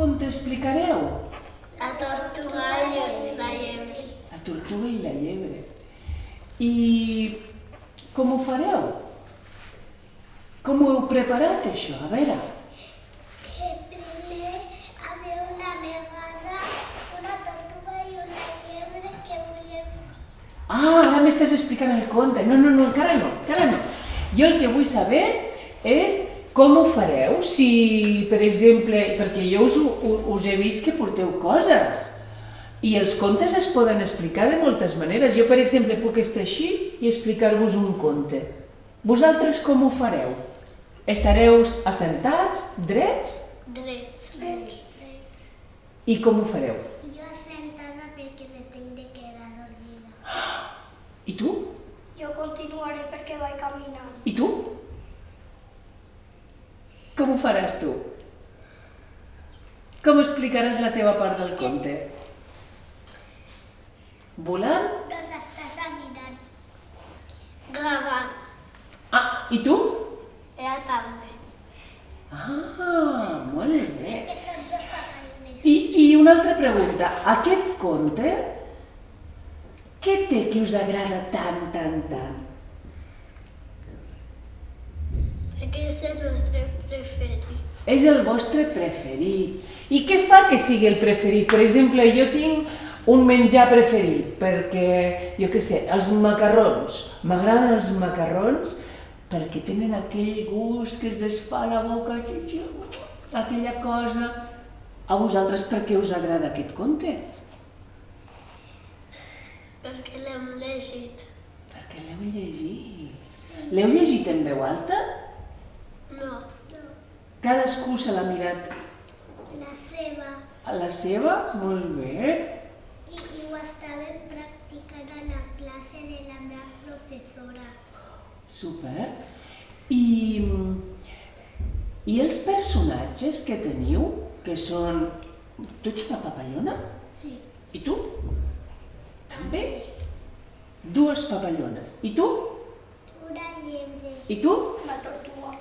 conte explicareu? La tortuga i la llebre. La tortuga i la llebre. I com ho fareu? Com ho heu preparat, això? A veure. Que primer havia una vegada una tortuga i una llebre que volien... Ah, ara m'estàs explicant el conte. No, encara no. Jo el que vull saber és com ho fareu, si, per exemple, perquè jo us he vist que porteu coses i els contes es poden explicar de moltes maneres. Jo, per exemple, puc estar així i explicar-vos un conte. Vosaltres com ho fareu? Estareu assentats, drets? Drets. I com ho fareu? Jo assentada perquè me tinc de quedar dormida. I tu? Jo continuaré perquè vaig caminant. I tu? Com ho faràs tu? Com explicaràs la teva part del conte? Volant? Nos estàs mirant. Gravant. Ah, i tu? Ella també. Ah, molt bé. Que són dos papallones. I una altra pregunta. Aquest conte, què té que us agrada tant? Perquè és el nostre preferit. És el vostre preferit. I què fa que sigui el preferit? Per exemple, jo tinc un menjar preferit, perquè, jo què sé, els macarrons. M'agraden els macarrons perquè tenen aquell gust que es desfà la boca, aquella cosa. A vosaltres per què us agrada aquest conte? Perquè l'hem llegit. Perquè l'heu llegit. L'heu llegit en veu alta? No. Cadascú se l'ha mirat La seva. a la seva? Molt bé. I ho estàvem practicant a la classe de la meva professora. Super. I els personatges que teniu, que són... Tu ets una papallona? Sí. I tu? També? Dues papallones. I tu? Una llebre. I tu? La tortuga.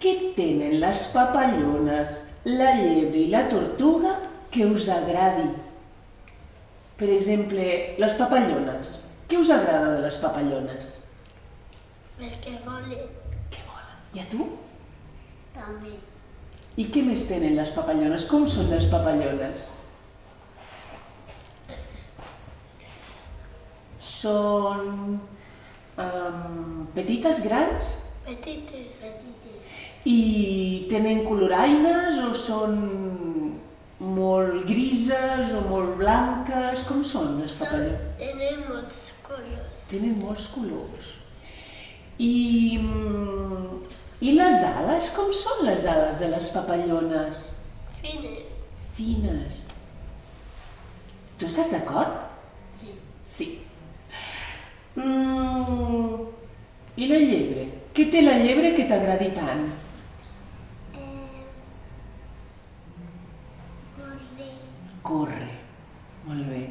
Què tenen les papallones, la llebre i la tortuga que us agradi? Per exemple, les papallones. Què us agrada de les papallones? Perquè volen. Què volen? I a tu? També. I què més tenen les papallones? Com són les papallones? Són petites, grans? Petites. I tenen coloraines o són molt grises o molt blanques? Com són les papallones? Tenen molts colors. Tenen molts colors. I les ales? Com són les ales de les papallones? Fines. Fines. Tu estàs d'acord? Sí. Sí. I la llebre? Què té la llebre que t'agradi tant? Corre. Molt bé.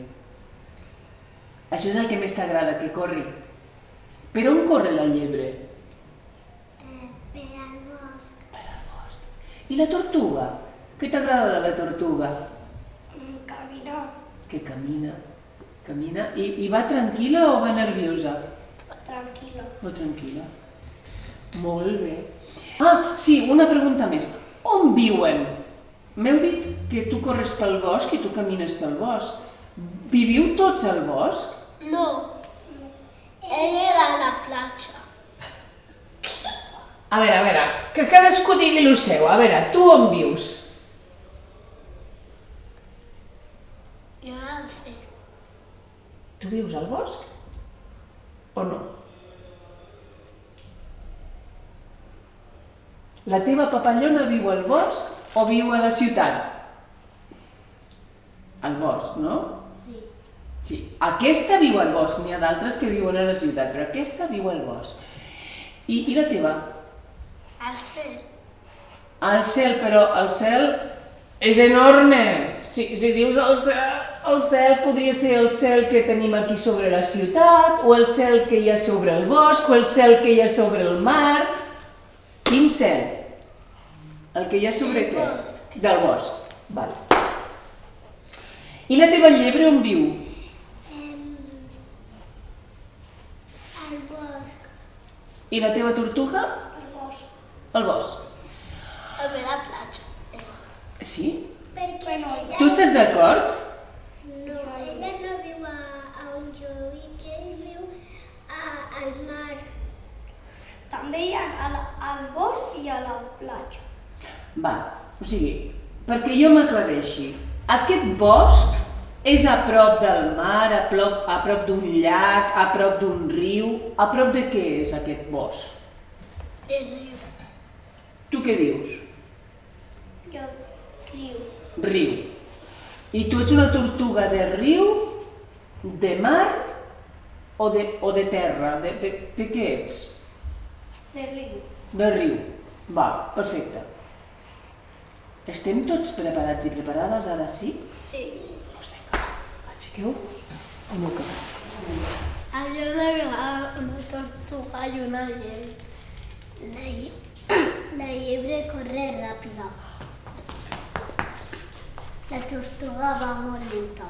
Això és el que més t'agrada, que corri. Per on corre la llebre? Per al bosc. Per al bosc. I la tortuga? Què t'agrada de la tortuga? Caminar. Que camina. Camina. I va tranquil·la o va nerviosa? Tranquil·la. O tranquil·la. Molt bé. Ah, sí, una pregunta més. On viuen? M'heu dit que tu corres pel bosc i tu camines pel bosc. Viviu tots al bosc? No. Ell era a la platja. A veure, que cadascú digui el seu. A veure, tu on vius? Jo no sé. Tu vius al bosc? O no? La teva papallona viu al bosc o viu a la ciutat? Al bosc, no? Sí. Sí. Aquesta viu al bosc, n'hi ha d'altres que viuen a la ciutat, però aquesta viu al bosc. I la teva? Al cel. Al cel, però el cel és enorme. Si dius el cel podria ser el cel que tenim aquí sobre la ciutat, o el cel que hi ha sobre el bosc, o el cel que hi ha sobre el mar. Quin cel? El que hi ha sobre què? Bosc. Del bosc, val. I la teva llebre on viu? Al bosc. I la teva tortuga? Al bosc. Al bosc. També a la platja. Sí? Perquè ella... Tu estàs d'acord? No, ella no viu a on jo vic, ell viu al mar. També hi ha al bosc i a la platja. Va, o sigui, perquè jo m'aclareixi, aquest bosc és a prop del mar, a prop d'un llac, a prop d'un riu, a prop de què és aquest bosc? El riu. Tu què dius? Jo, riu. Riu. I tu ets una tortuga de riu, de mar o de terra? De què ets? De riu. De riu. Val, perfecte. Estem tots preparats i preparades ara, sí? Sí. Doncs vinga, aixequeu-vos. Anem a acabar. Había una vegada una tortuga y una liebre. La liebre corre rápida. La tortuga va molt lenta.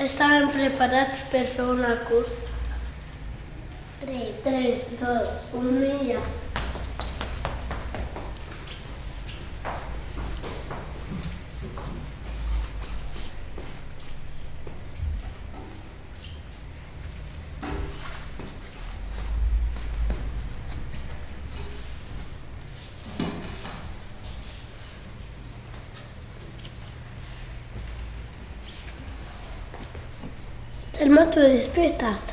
Estaven preparats per fer una cursa. 3, 2, 1 i ja. Selma, tu has despertat.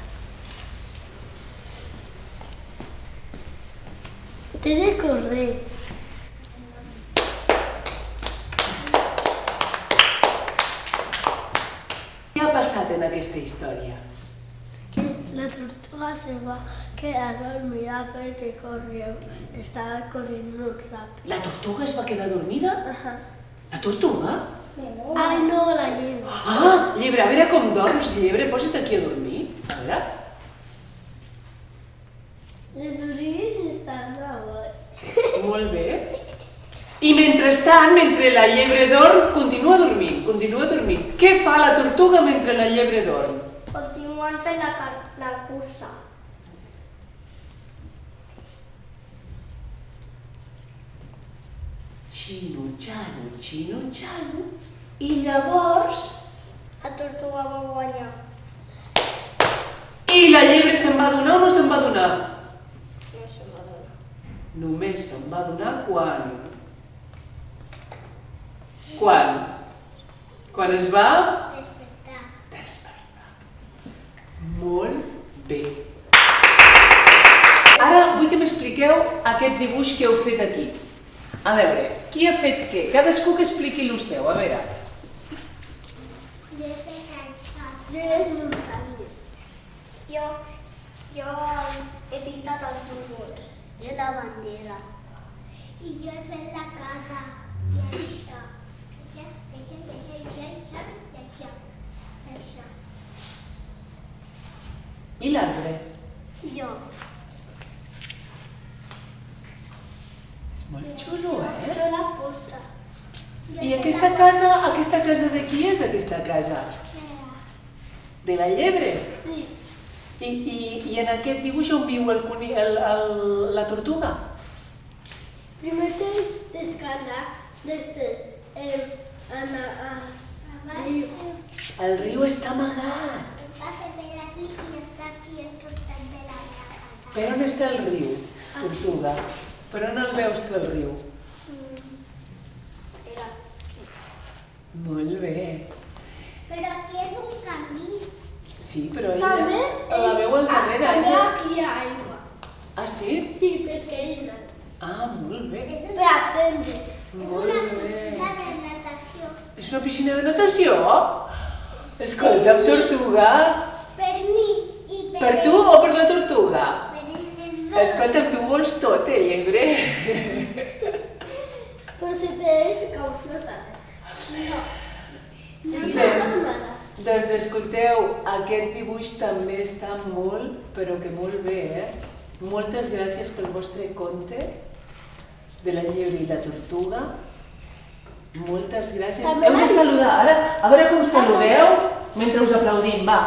T'he de correr. Què ha passat en aquesta història? Que la tortuga se va quedar dormida perquè estava corrent molt ràpid. La tortuga es va quedar dormida? Ajá. La tortuga? Ai, no, la llebre. Ah, llebre, a veure com dorms, llebre, posa't aquí a dormir. A veure. Les orelles estan navals. Molt bé. I mentrestant, mentre la llebre dorm, continua dormint, continua dormint. Què fa la tortuga mentre la llebre dorm? Continuen fent la cursa. Xino, xano, i llavors... La tortuga va guanyar. I la llebre se'n va adonar o no se'n va adonar? No se'n va donar. Només se'n va adonar quan? Quan? Quan es va? Despertar. Molt bé. Ara vull que m'expliqueu aquest dibuix que heu fet aquí. A veure, qui ha fet què? Cadascú que expliqui el seu, a veure. Jo he fet això. Jo he fet muntanyes. Jo he pintat els núvols. Jo la bandera. I jo he fet la casa. I això. Això. I l'arbre? Jo. És molt xulo, Jo la porta. I aquesta casa de qui és, aquesta casa? De la llebre? Sí. I en aquest dibuix on viu la tortuga? Primer tens d'escalar, després anar al riu. El riu està amagat. Passa per aquí i està aquí al costat de la meva casa. Per on està el riu, tortuga? Per on el veus tu, el riu? Era aquí. Molt bé. Però aquí és un camí. Sí, però També la veu al darrere. també aquí hi ha aigua. Ah, sí? Sí, perquè ell no. Ah, molt bé. Per aprendre. Molt bé. de natació. És una piscina de natació? Escolta'm, tortuga. Per mi i Per tu o per la tortuga? Per ell. Escolta'm, tu vols tot, llebre? Però si t'he ficat flotant. No. No Doncs, passa nada. doncs escolteu, aquest dibuix també està molt, però que molt bé, eh? moltes gràcies pel vostre conte de la llebre i la tortuga. Moltes gràcies. Heu de saludar, ara, a veure com saludeu mentre us aplaudim, va.